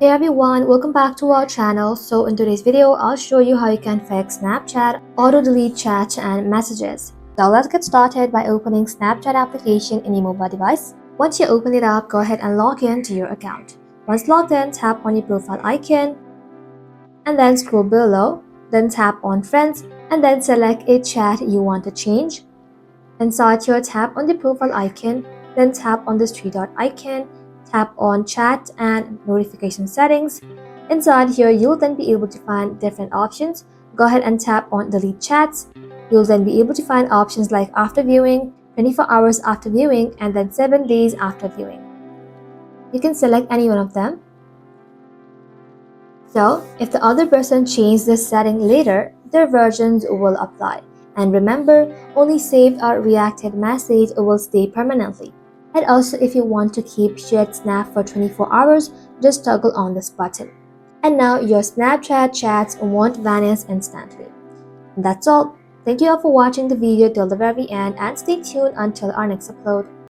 Hey everyone, welcome back to our channel. So in today's video, I'll show you how you can fix Snapchat auto-delete chats and messages. So let's get started by opening Snapchat application in your mobile device. Once you open it up, go ahead and log in to your account. Once logged in, tap on your profile icon and then scroll below. Then tap on Friends and then select a chat you want to change. Inside here, tap on the profile icon, then tap on this three dot icon, tap on chat and notification settings. Inside here, you'll then be able to find different options. Go ahead and tap on delete chats. You'll then be able to find options like after viewing, 24 hours after viewing, and then 7 days after viewing. You can select any one of them. So, if the other person changes this setting later, their versions will apply. And remember, only saved or reacted message will stay permanently. And also, if you want to keep shared snap for 24 hours, just toggle on this button. And now your Snapchat chats won't vanish instantly. And that's all. Thank you all for watching the video till the very end and stay tuned until our next upload.